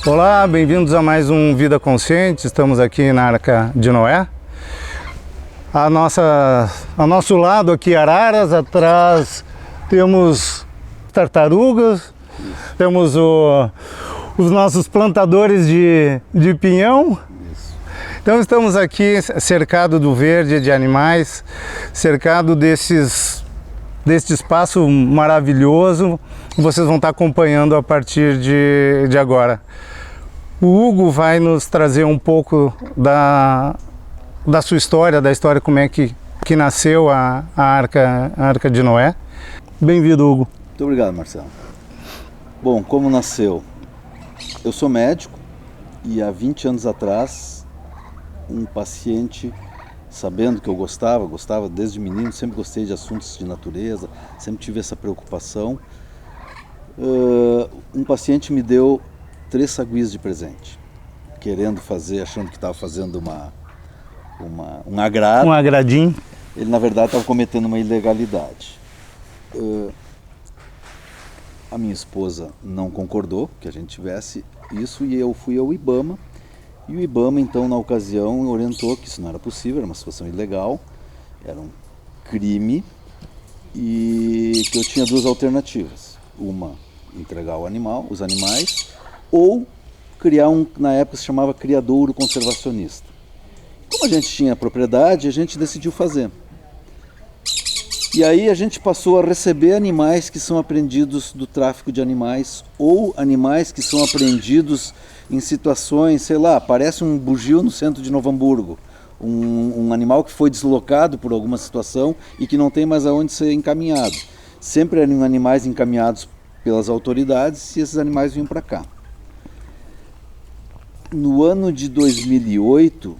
Olá, bem-vindos a mais um Vida Consciente. Estamos aqui na Arca de Noé. Ao nosso lado aqui araras, atrás temos tartarugas, temos os nossos plantadores de pinhão. Então estamos aqui cercado do verde, de animais, cercado deste espaço maravilhoso. Vocês vão estar acompanhando a partir de agora. O Hugo vai nos trazer um pouco da sua história, da história como é que nasceu a Arca de Noé. Bem-vindo, Hugo. Muito obrigado, Marcelo. Bom, como nasceu? Eu sou médico e há 20 anos atrás, um paciente, sabendo que eu gostava desde menino, sempre gostei de assuntos de natureza, sempre tive essa preocupação. Um paciente me deu 3 saguias de presente, querendo fazer, achando que estava fazendo um agrado. Um agradinho. Ele, na verdade, estava cometendo uma ilegalidade. A minha esposa não concordou que a gente tivesse isso e eu fui ao IBAMA. E o IBAMA, então, na ocasião, orientou que isso não era possível, era uma situação ilegal, era um crime e que eu tinha 2 alternativas. Uma, entregar os animais, ou criar na época se chamava criadouro conservacionista. Como a gente tinha propriedade, a gente decidiu fazer. E aí a gente passou a receber animais que são apreendidos do tráfico de animais ou animais que são apreendidos em situações, sei lá, aparece um bugio no centro de Novo Hamburgo, um animal que foi deslocado por alguma situação e que não tem mais aonde ser encaminhado. Sempre eram animais encaminhados pelas autoridades e esses animais vinham para cá. No ano de 2008,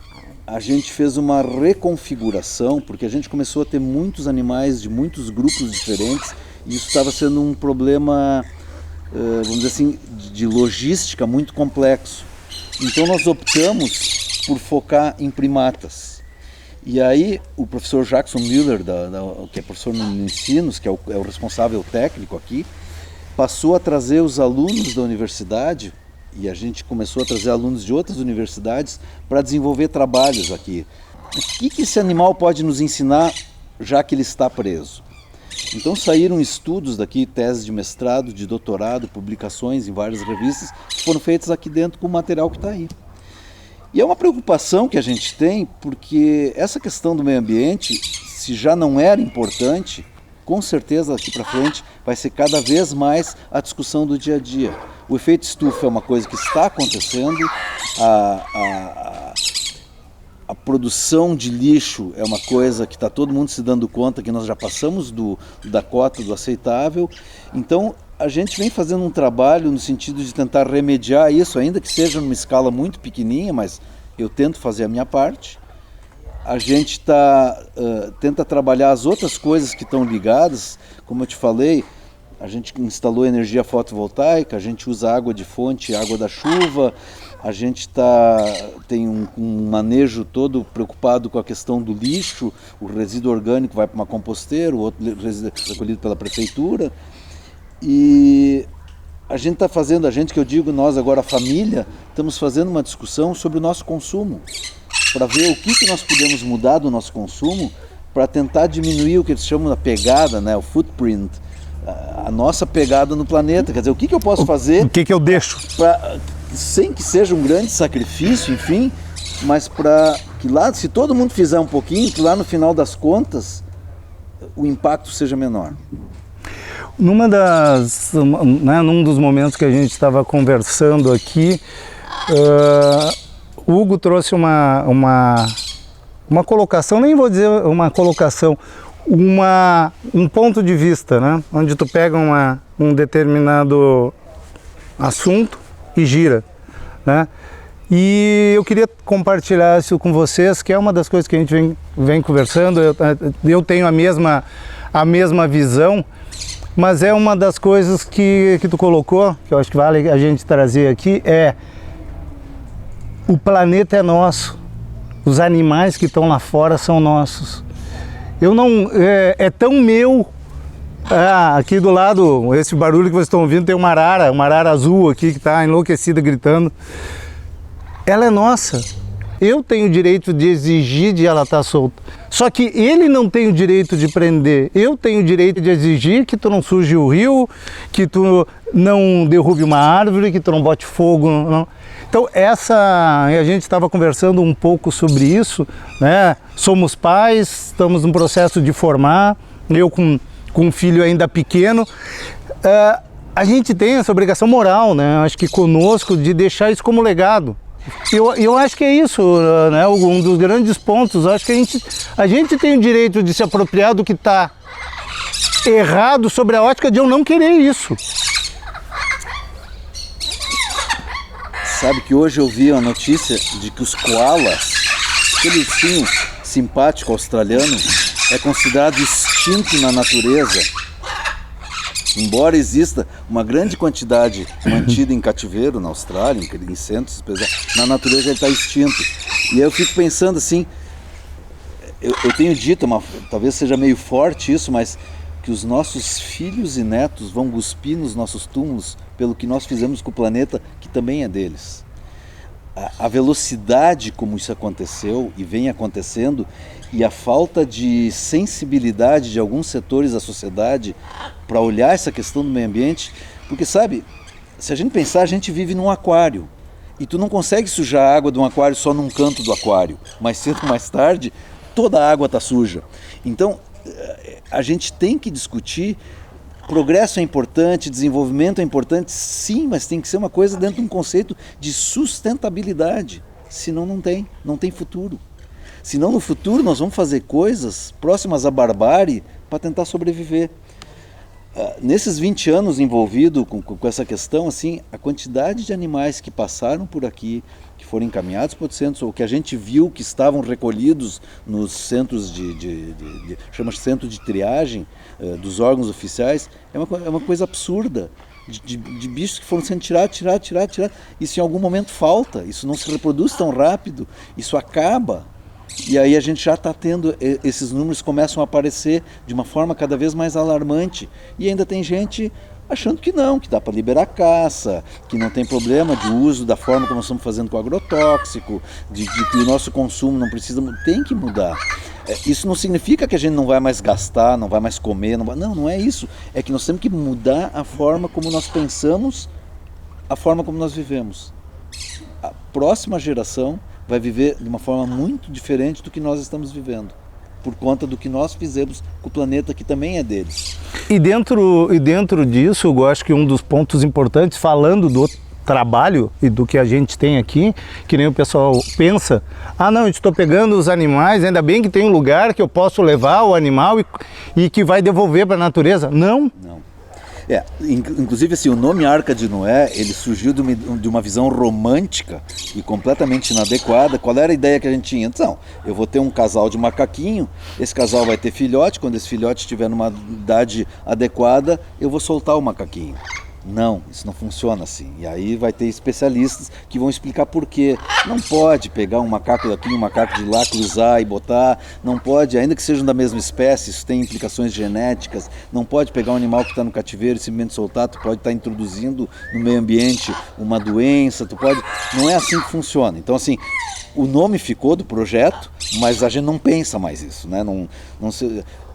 a gente fez uma reconfiguração, porque a gente começou a ter muitos animais de muitos grupos diferentes e isso estava sendo um problema, vamos dizer assim, de logística muito complexo. Então nós optamos por focar em primatas. E aí o professor Jackson Miller, que é professor no Ensinos, que é o responsável técnico aqui, passou a trazer os alunos da universidade, e a gente começou a trazer alunos de outras universidades para desenvolver trabalhos aqui. O que esse animal pode nos ensinar, já que ele está preso? Então saíram estudos daqui, teses de mestrado, de doutorado, publicações em várias revistas, que foram feitas aqui dentro com o material que está aí. E é uma preocupação que a gente tem, porque essa questão do meio ambiente, se já não era importante, com certeza daqui para frente vai ser cada vez mais a discussão do dia a dia. O efeito estufa é uma coisa que está acontecendo, a produção de lixo é uma coisa que está todo mundo se dando conta que nós já passamos da cota do aceitável. Então a gente vem fazendo um trabalho no sentido de tentar remediar isso, ainda que seja numa escala muito pequenininha, mas eu tento fazer a minha parte. A gente tenta trabalhar as outras coisas que estão ligadas, como eu te falei, a gente instalou energia fotovoltaica, a gente usa água de fonte, água da chuva, a gente tem um manejo todo preocupado com a questão do lixo, o resíduo orgânico vai para uma composteira, o outro resíduo é recolhido pela prefeitura, e a gente está fazendo, que eu digo nós agora, a família, estamos fazendo uma discussão sobre o nosso consumo, para ver o que nós podemos mudar do nosso consumo para tentar diminuir o que eles chamam da pegada, né, o footprint, a nossa pegada no planeta. Quer dizer, o que eu posso fazer... O que eu deixo? Sem que seja um grande sacrifício, enfim, mas para que lá, se todo mundo fizer um pouquinho, que lá no final das contas, o impacto seja menor. Num dos momentos que a gente estava conversando aqui, o Hugo trouxe uma colocação, nem vou dizer uma colocação, um ponto de vista, né? Onde tu pega um determinado assunto e gira, né? E eu queria compartilhar isso com vocês, que é uma das coisas que a gente vem conversando. Eu tenho a mesma visão, mas é uma das coisas que tu colocou, que eu acho que vale a gente trazer aqui, o planeta é nosso, os animais que estão lá fora são nossos. É tão meu Aqui do lado, esse barulho que vocês estão ouvindo, tem uma arara azul aqui que está enlouquecida gritando. Ela é nossa. Eu tenho o direito de exigir de ela estar solta. Só que ele não tem o direito de prender. Eu tenho o direito de exigir que tu não suje o rio, que tu não derrube uma árvore, que tu não bote fogo. Não. Então a gente estava conversando um pouco sobre isso, né? Somos pais, estamos num processo de formar, eu com um filho ainda pequeno. A gente tem essa obrigação moral, né? Acho que conosco, de deixar isso como legado. Eu acho que é isso, né? Um dos grandes pontos. Acho que a gente tem o direito de se apropriar do que está errado sobre a ótica de eu não querer isso. Sabe que hoje eu vi a notícia de que os koalas, aquele ursinho simpático australiano, é considerado extinto na natureza. Embora exista uma grande quantidade mantida em cativeiro na Austrália, em centros, na natureza ele está extinto. E aí eu fico pensando assim, eu tenho dito, talvez seja meio forte isso, mas que os nossos filhos e netos vão cuspir nos nossos túmulos pelo que nós fizemos com o planeta, que também é deles. A velocidade como isso aconteceu e vem acontecendo, e a falta de sensibilidade de alguns setores da sociedade para olhar essa questão do meio ambiente, porque sabe, se a gente pensar, a gente vive num aquário, e tu não consegue sujar a água de um aquário só num canto do aquário, mais cedo ou mais tarde, toda a água está suja. Então, a gente tem que discutir. Progresso é importante, desenvolvimento é importante, sim, mas tem que ser uma coisa dentro de um conceito de sustentabilidade. Senão não tem futuro. Senão no futuro nós vamos fazer coisas próximas à barbárie para tentar sobreviver. Nesses 20 anos envolvido com essa questão, assim, a quantidade de animais que passaram por aqui, que foram encaminhados para os centros, ou que a gente viu que estavam recolhidos nos centros chama-se centro de triagem dos órgãos oficiais, é uma coisa absurda, de bichos que foram sendo tirados, isso em algum momento falta, isso não se reproduz tão rápido, isso acaba. E aí a gente já está tendo, esses números começam a aparecer de uma forma cada vez mais alarmante. E ainda tem gente achando que não, que dá para liberar caça, que não tem problema de uso da forma como nós estamos fazendo com o agrotóxico, de que o nosso consumo não precisa, tem que mudar. Isso não significa que a gente não vai mais gastar, não vai mais comer, não é isso. É que nós temos que mudar a forma como nós pensamos, a forma como nós vivemos. A próxima geração vai viver de uma forma muito diferente do que nós estamos vivendo, por conta do que nós fizemos com o planeta, que também é deles. E dentro disso, eu acho que um dos pontos importantes, falando do trabalho e do que a gente tem aqui, que nem o pessoal pensa, não, eu estou pegando os animais, ainda bem que tem um lugar que eu posso levar o animal e que vai devolver para a natureza. Não. Inclusive assim, o nome Arca de Noé, ele surgiu de uma visão romântica e completamente inadequada. Qual era a ideia que a gente tinha? Então, eu vou ter um casal de macaquinho, esse casal vai ter filhote, quando esse filhote estiver numa idade adequada, eu vou soltar o macaquinho. Não, isso não funciona assim. E aí vai ter especialistas que vão explicar por quê. Não pode pegar um macaco daqui, um macaco de lá, cruzar e botar. Não pode, ainda que sejam da mesma espécie, isso tem implicações genéticas. Não pode pegar um animal que está no cativeiro e simplesmente soltar. Tu pode estar introduzindo no meio ambiente uma doença. Não é assim que funciona. Então, assim, o nome ficou do projeto, mas a gente não pensa mais isso, né?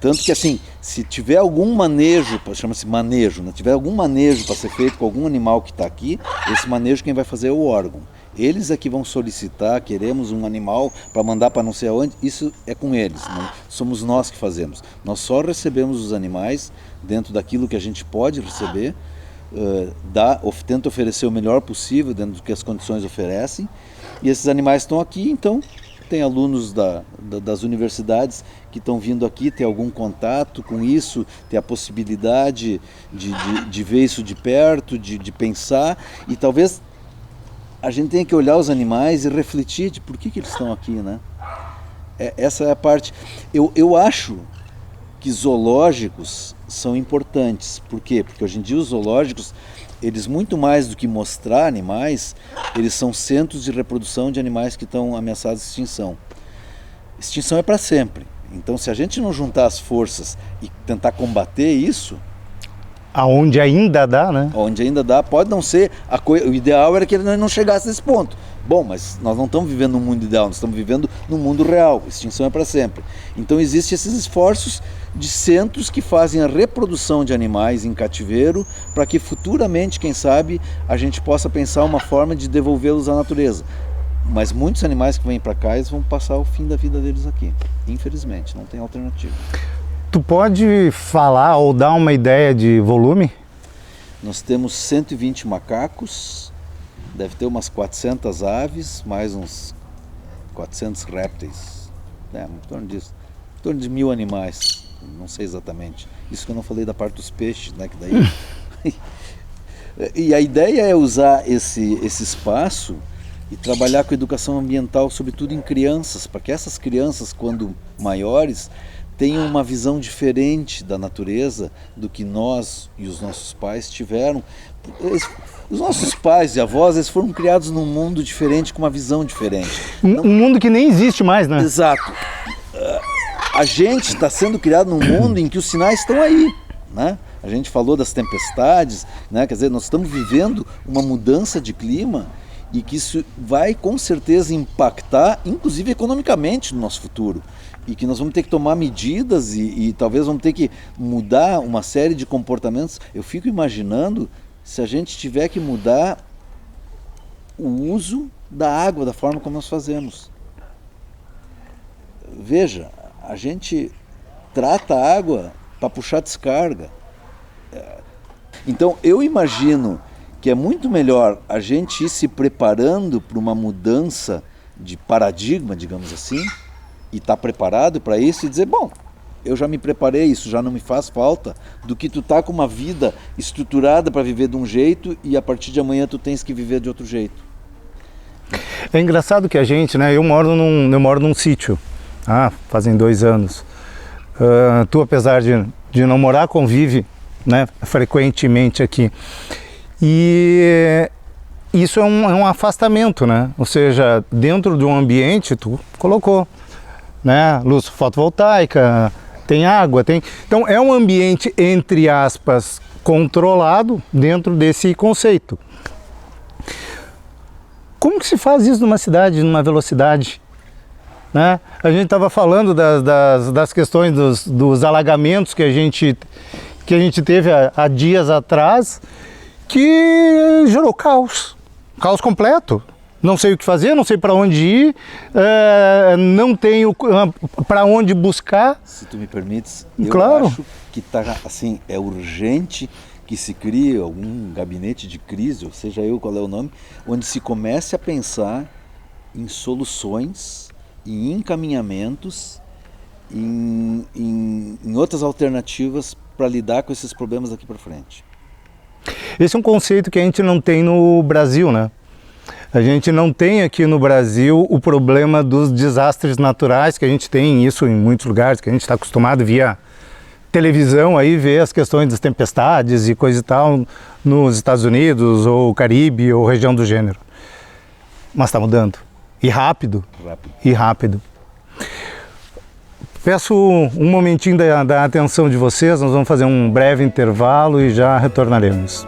Tanto que, assim, se tiver algum manejo, chama-se manejo, né? Tiver algum manejo para ser feito com algum animal que está aqui, esse manejo quem vai fazer é o órgão. Eles é que vão solicitar, queremos um animal para mandar para não sei aonde, isso é com eles, não somos nós que fazemos. Nós só recebemos os animais dentro daquilo que a gente pode receber, tenta oferecer o melhor possível dentro do que as condições oferecem, e esses animais estão aqui, então tem alunos das universidades que estão vindo aqui, ter algum contato com isso, ter a possibilidade de ver isso de perto, de pensar, e talvez a gente tenha que olhar os animais e refletir de por que eles estão aqui, né? Essa é a parte. Eu acho que zoológicos são importantes. Por quê? Porque hoje em dia os zoológicos, eles muito mais do que mostrar animais, eles são centros de reprodução de animais que estão ameaçados de extinção. Extinção é para sempre. Então, se a gente não juntar as forças e tentar combater isso, Aonde ainda dá, né? Onde ainda dá, pode não ser, o ideal era que ele não chegasse nesse ponto. Bom, mas nós não estamos vivendo num mundo ideal, nós estamos vivendo num mundo real, extinção é para sempre. Então existem esses esforços de centros que fazem a reprodução de animais em cativeiro para que futuramente, quem sabe, a gente possa pensar uma forma de devolvê-los à natureza. Mas muitos animais que vêm para cá, eles vão passar o fim da vida deles aqui, infelizmente, não tem alternativa. Tu pode falar ou dar uma ideia de volume? Nós temos 120 macacos, deve ter umas 400 aves, mais uns 400 répteis, em torno disso, em torno de 1000 animais, não sei exatamente. Isso que eu não falei da parte dos peixes, né, que daí... E a ideia é usar esse espaço e trabalhar com educação ambiental, sobretudo em crianças, para que essas crianças, quando maiores, tenham uma visão diferente da natureza do que nós e os nossos pais tiveram. Os nossos pais e avós, eles foram criados num mundo diferente, com uma visão diferente. Um mundo que nem existe mais, né? Exato. A gente está sendo criado num mundo em que os sinais estão aí, né? A gente falou das tempestades, né? Quer dizer, nós estamos vivendo uma mudança de clima e que isso vai com certeza impactar, inclusive economicamente, no nosso futuro. E que nós vamos ter que tomar medidas e talvez vamos ter que mudar uma série de comportamentos. Eu fico imaginando se a gente tiver que mudar o uso da água, da forma como nós fazemos. Veja, a gente trata a água para puxar descarga. Então eu imagino que é muito melhor a gente ir se preparando para uma mudança de paradigma, digamos assim, e estar preparado para isso e dizer, bom, eu já me preparei, isso já não me faz falta, do que tu tá com uma vida estruturada para viver de um jeito e a partir de amanhã tu tens que viver de outro jeito. É engraçado que a gente, né, eu moro num sítio, fazem 2 anos. Tu, apesar de não morar, convive, né, frequentemente aqui. E isso é um afastamento, né? Ou seja, dentro de um ambiente, tu colocou, né, luz fotovoltaica, tem água, tem... Então é um ambiente, entre aspas, controlado dentro desse conceito. Como que se faz isso numa cidade, numa velocidade? Né? A gente estava falando das questões dos alagamentos que a gente teve há dias atrás, que gerou caos completo. Não sei o que fazer, não sei para onde ir, não tenho para onde buscar. Se tu me permites, claro. Eu acho que assim, é urgente que se crie algum gabinete de crise, ou seja qual é o nome, onde se comece a pensar em soluções, em encaminhamentos, em outras alternativas para lidar com esses problemas daqui para frente. Esse é um conceito que a gente não tem no Brasil, né? A gente não tem aqui no Brasil o problema dos desastres naturais, que a gente tem isso em muitos lugares, que a gente está acostumado via televisão aí ver as questões das tempestades e coisa e tal nos Estados Unidos ou Caribe ou região do gênero. Mas está mudando. E rápido. E rápido. Peço um momentinho da atenção de vocês, nós vamos fazer um breve intervalo e já retornaremos.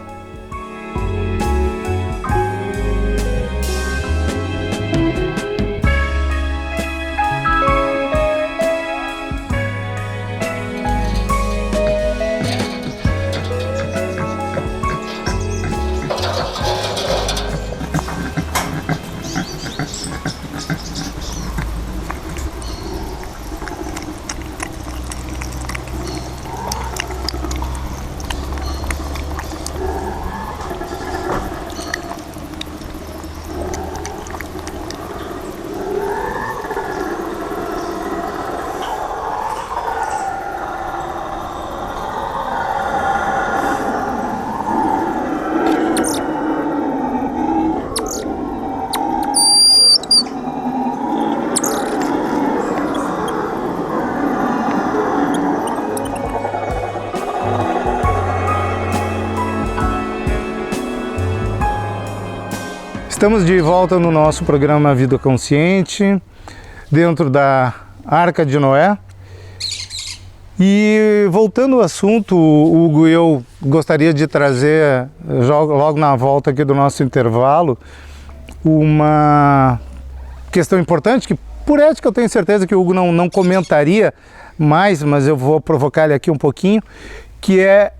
Estamos de volta no nosso programa Vida Consciente, dentro da Arca de Noé. E voltando ao assunto, Hugo, eu gostaria de trazer, logo na volta aqui do nosso intervalo, uma questão importante que, por ética, eu tenho certeza que o Hugo não comentaria mais, mas eu vou provocar ele aqui um pouquinho, que é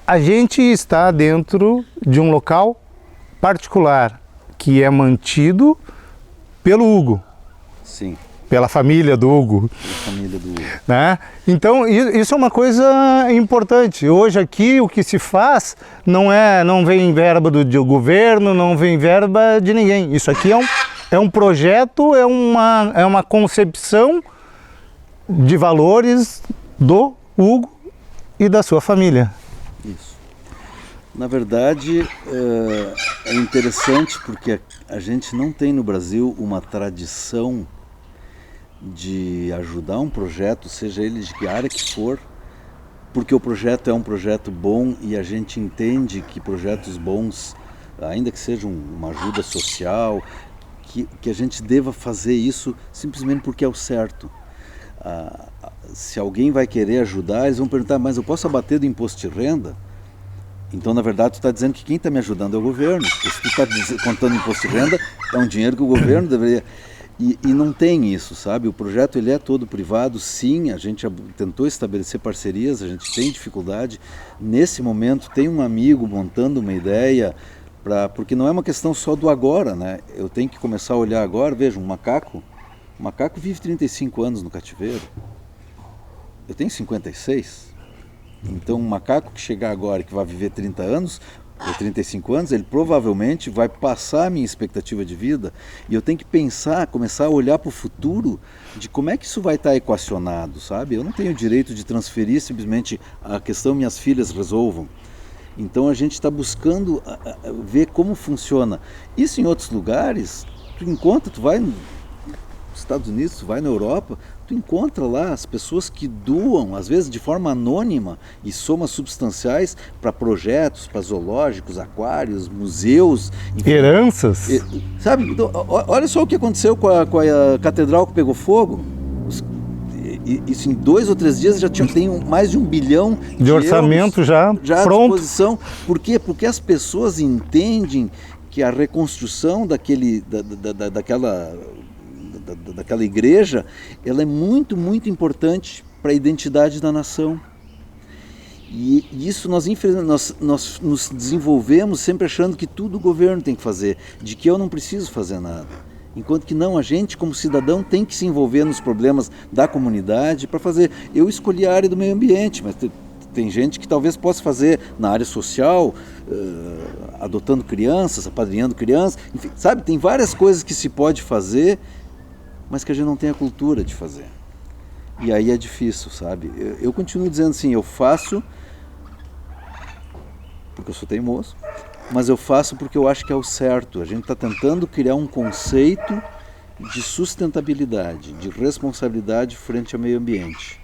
a gente está dentro de um local particular que é mantido pelo Hugo. Sim. Pela família do Hugo. Pela família do Hugo. Né? Então, isso é uma coisa importante. Hoje aqui o que se faz não vem verba do governo, não vem verba de ninguém. Isso aqui é um projeto, é uma concepção de valores do Hugo e da sua família. Isso. Na verdade, é interessante porque a gente não tem no Brasil uma tradição de ajudar um projeto, seja ele de que área que for, porque o projeto é um projeto bom e a gente entende que projetos bons, ainda que sejam uma ajuda social, que a gente deva fazer isso simplesmente porque é o certo. Se alguém vai querer ajudar, eles vão perguntar, mas eu posso abater do imposto de renda? Então, na verdade, tu está dizendo que quem está me ajudando é o governo. Porque se tu está contando imposto de renda, é um dinheiro que o governo deveria... E não tem isso, sabe? O projeto ele é todo privado, sim, a gente tentou estabelecer parcerias, a gente tem dificuldade. Nesse momento tem um amigo montando uma ideia, porque não é uma questão só do agora, né? Eu tenho que começar a olhar agora, veja, um macaco vive 35 anos no cativeiro. Eu tenho 56. Então um macaco que chegar agora, que vai viver 30 anos... ou 35 anos, ele provavelmente vai passar a minha expectativa de vida e eu tenho que começar a olhar para o futuro de como é que isso vai estar equacionado, sabe? Eu não tenho o direito de transferir simplesmente a questão minhas filhas resolvam. Então a gente está buscando ver como funciona. Isso em outros lugares, tu vai nos Estados Unidos, tu vai na Europa, tu encontra lá as pessoas que doam, às vezes de forma anônima, e somas substanciais para projetos, para zoológicos, aquários, museus. Enfim. Heranças. Sabe, então, olha só o que aconteceu com a catedral que pegou fogo. Isso em 2 ou 3 dias já tem mais de 1 bilhão de orçamento já pronto. À disposição. Por quê? Porque as pessoas entendem que a reconstrução daquela igreja, ela é muito, muito importante para a identidade da nação. E isso nós nos desenvolvemos sempre achando que tudo o governo tem que fazer, de que eu não preciso fazer nada. Enquanto que não, a gente como cidadão tem que se envolver nos problemas da comunidade para fazer. Eu escolhi a área do meio ambiente, mas tem gente que talvez possa fazer na área social, adotando crianças, apadrinhando crianças, enfim, sabe, tem várias coisas que se pode fazer, mas que a gente não tem a cultura de fazer. E aí é difícil, sabe? Eu continuo dizendo assim, eu faço porque eu sou teimoso, mas eu faço porque eu acho que é o certo. A gente está tentando criar um conceito de sustentabilidade, de responsabilidade frente ao meio ambiente.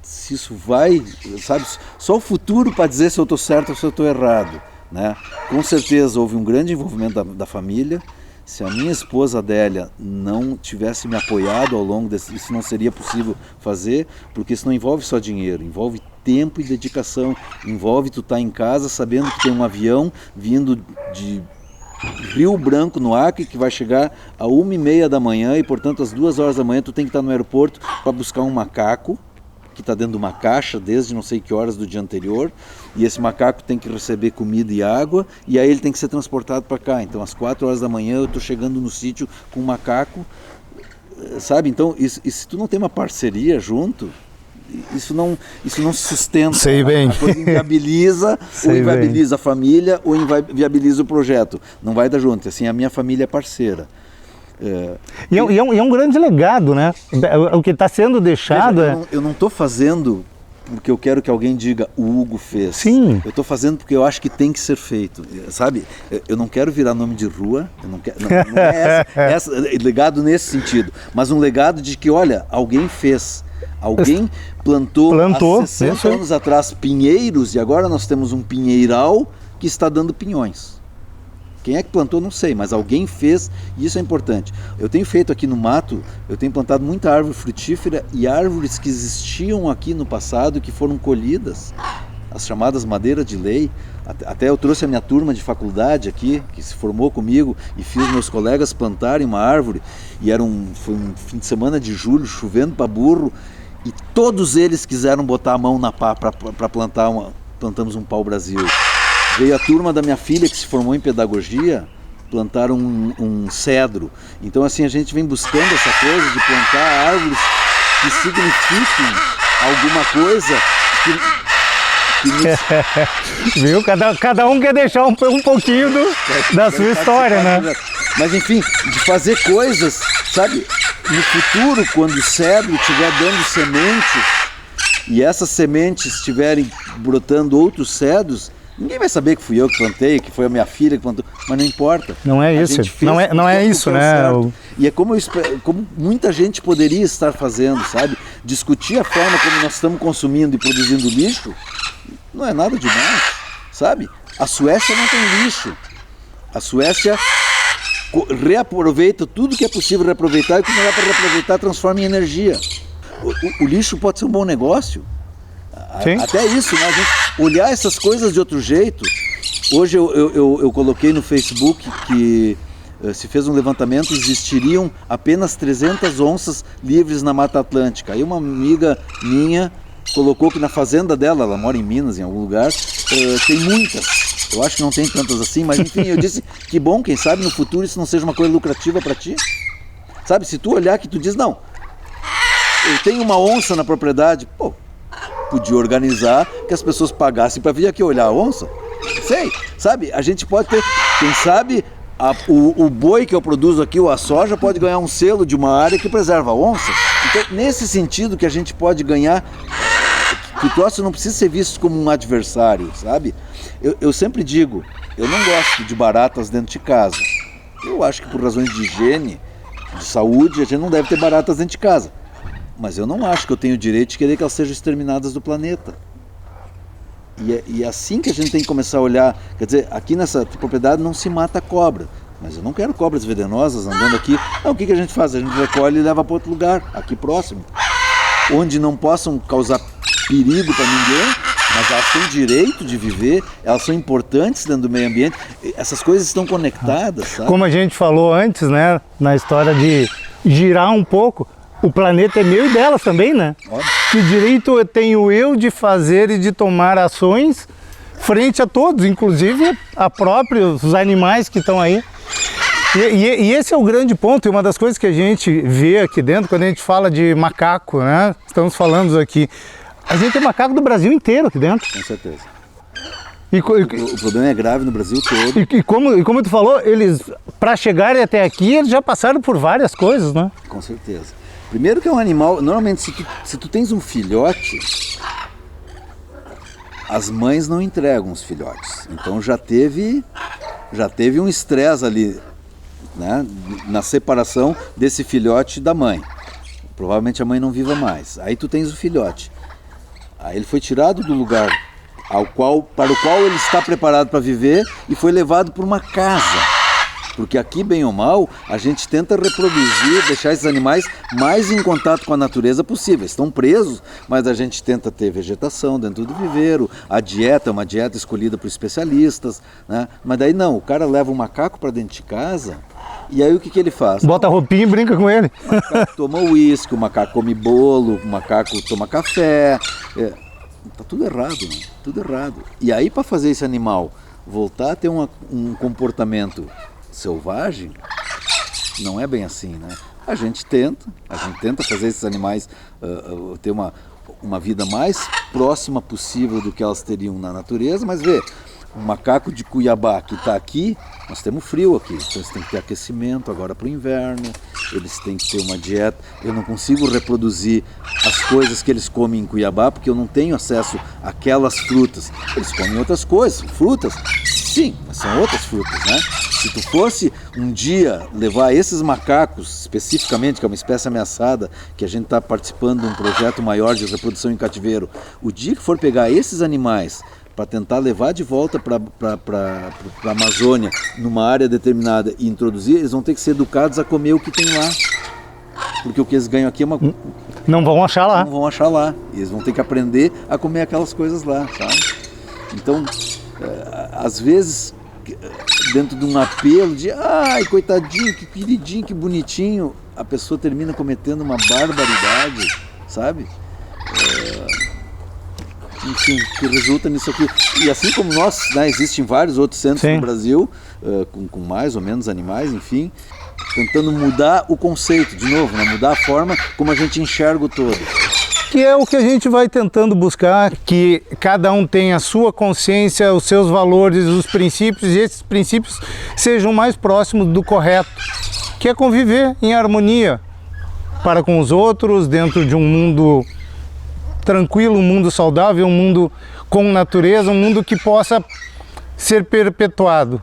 Se isso vai, sabe, só o futuro para dizer se eu estou certo ou se eu estou errado, né? Com certeza houve um grande envolvimento da família. Se a minha esposa Adélia não tivesse me apoiado ao longo desse, isso não seria possível fazer, porque isso não envolve só dinheiro, envolve tempo e dedicação, envolve tu estar em casa sabendo que tem um avião vindo de Rio Branco, no Acre, que vai chegar a 1h30 da manhã e, portanto, às 2 horas da manhã tu tem que estar no aeroporto para buscar um macaco que está dentro de uma caixa desde não sei que horas do dia anterior, e esse macaco tem que receber comida e água, e aí ele tem que ser transportado para cá. Então às 4 horas da manhã eu estou chegando no sítio com um macaco, sabe? Então se tu não tem uma parceria junto, isso não se sustenta. Sei bem. A coisa inviabiliza, ou inviabiliza a família, ou inviabiliza o projeto. Não vai dar junto. Assim, a minha família é parceira. E é um grande legado, né? O que está sendo deixado. Veja, eu não estou fazendo porque eu quero que alguém diga o Hugo fez. Sim. Eu estou fazendo porque eu acho que tem que ser feito, sabe? Eu não quero virar nome de rua, eu não é essa legado nesse sentido, mas um legado de que, olha, alguém fez. Alguém plantou há 60 anos atrás pinheiros e agora nós temos um pinheiral que está dando pinhões. Quem é que plantou, não sei, mas alguém fez e isso é importante. Eu tenho feito aqui no mato, eu tenho plantado muita árvore frutífera e árvores que existiam aqui no passado que foram colhidas, as chamadas madeira de lei. Até eu trouxe a minha turma de faculdade aqui, que se formou comigo, e fiz meus colegas plantarem uma árvore, e foi um fim de semana de julho, chovendo para burro, e todos eles quiseram botar a mão na pá para plantar plantamos um pau-brasil. Veio a turma da minha filha que se formou em pedagogia, plantaram um cedro. Então assim, a gente vem buscando essa coisa de plantar árvores que signifiquem alguma coisa Viu? Cada um quer deixar um pouquinho da sua história, né? Mas enfim, de fazer coisas, sabe? No futuro, quando o cedro estiver dando sementes e essas sementes estiverem brotando outros cedros, ninguém vai saber que fui eu que plantei, que foi a minha filha que plantou, mas não importa. Não é isso, não é isso, né? E é como muita gente poderia estar fazendo, sabe? Discutir a forma como nós estamos consumindo e produzindo lixo não é nada demais, sabe? A Suécia não tem lixo. A Suécia reaproveita tudo que é possível reaproveitar e o que não dá para reaproveitar transforma em energia. O lixo pode ser um bom negócio. Sim. Até isso, né? A gente olhar essas coisas de outro jeito. Hoje eu coloquei no Facebook que se fez um levantamento, existiriam apenas 300 onças livres na Mata Atlântica. Aí uma amiga minha colocou que na fazenda dela, ela mora em Minas, em algum lugar, tem muitas. Eu acho que não tem tantas assim, mas enfim, eu disse que bom, quem sabe no futuro isso não seja uma coisa lucrativa para ti. Sabe, se tu olhar que tu diz, não, eu tenho uma onça na propriedade, pô, podia organizar que as pessoas pagassem para vir aqui olhar a onça. Sei, sabe, a gente pode ter, quem sabe, o boi que eu produzo aqui, ou a soja, pode ganhar um selo de uma área que preserva a onça. Então, nesse sentido que a gente pode ganhar, que o troço não precisa ser visto como um adversário, sabe? Eu sempre digo, eu não gosto de baratas dentro de casa. Eu acho que por razões de higiene, de saúde, a gente não deve ter baratas dentro de casa. Mas eu não acho que eu tenho o direito de querer que elas sejam exterminadas do planeta. E é assim que a gente tem que começar a olhar. Quer dizer, aqui nessa propriedade não se mata cobra. Mas eu não quero cobras venenosas andando aqui. Não, o que a gente faz? A gente recolhe e leva para outro lugar, aqui próximo. Onde não possam causar perigo para ninguém, mas elas têm direito de viver, elas são importantes dentro do meio ambiente. Essas coisas estão conectadas, sabe? Como a gente falou antes, né, na história de girar um pouco, o planeta é meu e delas também, né? Óbvio. Que direito tenho eu de fazer e de tomar ações frente a todos, inclusive a próprios animais que estão aí. E esse é o grande ponto, e uma das coisas que a gente vê aqui dentro, quando a gente fala de macaco, né? Estamos falando aqui, a gente tem macaco do Brasil inteiro aqui dentro. Com certeza. O problema é grave no Brasil todo. E como tu falou, eles, para chegarem até aqui, eles já passaram por várias coisas, né? Com certeza. Primeiro que é um animal, normalmente se tu tens um filhote, as mães não entregam os filhotes. Então já teve um estresse ali, né, na separação desse filhote da mãe. Provavelmente a mãe não viva mais. Aí tu tens o filhote. Aí ele foi tirado do lugar para o qual ele está preparado para viver e foi levado para uma casa. Porque aqui, bem ou mal, a gente tenta reproduzir, deixar esses animais mais em contato com a natureza possível. Estão presos, mas a gente tenta ter vegetação dentro do viveiro. A dieta é uma dieta escolhida por especialistas, né? Mas daí não, o cara leva um macaco para dentro de casa e aí o que ele faz? Bota a roupinha e brinca com ele. O macaco toma uísque, o macaco come bolo, o macaco toma café. Tá tudo errado, né? Tudo errado. E aí para fazer esse animal voltar a ter um comportamento selvagem, não é bem assim, né? A gente tenta fazer esses animais ter uma vida mais próxima possível do que elas teriam na natureza, mas vê, um macaco de Cuiabá que está aqui, nós temos frio aqui, então eles têm que ter aquecimento agora para o inverno, eles têm que ter uma dieta. Eu não consigo reproduzir as coisas que eles comem em Cuiabá porque eu não tenho acesso àquelas frutas. Eles comem outras coisas, frutas, sim, mas são outras frutas, né? Se tu fosse um dia levar esses macacos, especificamente, que é uma espécie ameaçada, que a gente está participando de um projeto maior de reprodução em cativeiro, o dia que for pegar esses animais para tentar levar de volta para a Amazônia, numa área determinada e introduzir, eles vão ter que ser educados a comer o que tem lá. Porque o que eles ganham aqui é uma... Não vão achar lá. Não vão achar lá. Eles vão ter que aprender a comer aquelas coisas lá, sabe? Então, às vezes, dentro de um apelo de ai, coitadinho, que queridinho, que bonitinho, a pessoa termina cometendo uma barbaridade, sabe? Enfim, que resulta nisso aqui. E assim como nós, né, existem vários outros centros no Brasil, com mais ou menos animais, enfim, tentando mudar o conceito, de novo, né, mudar a forma como a gente enxerga o todo. Que é o que a gente vai tentando buscar, que cada um tenha a sua consciência, os seus valores, os princípios, e esses princípios sejam mais próximos do correto, que é conviver em harmonia para com os outros, dentro de um mundo tranquilo, um mundo saudável, um mundo com natureza, um mundo que possa ser perpetuado.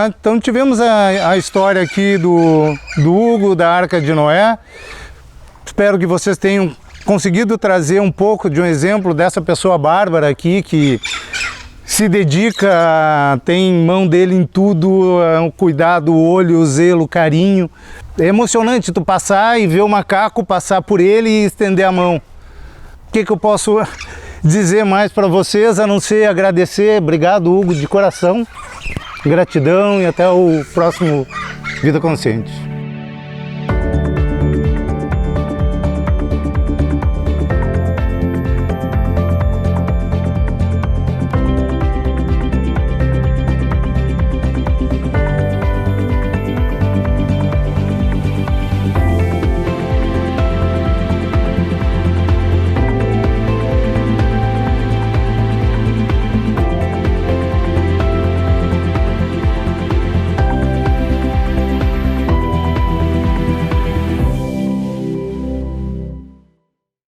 Então tivemos a história aqui do Hugo, da Arca de Noé. Espero que vocês tenham conseguido trazer um pouco de um exemplo dessa pessoa bárbara aqui, que se dedica, tem mão dele em tudo, o cuidado, o olho, o zelo, o carinho. É emocionante tu passar e ver o macaco passar por ele e estender a mão. O que eu posso dizer mais para vocês, a não ser agradecer. Obrigado, Hugo, de coração. Gratidão e até o próximo Vida Consciente.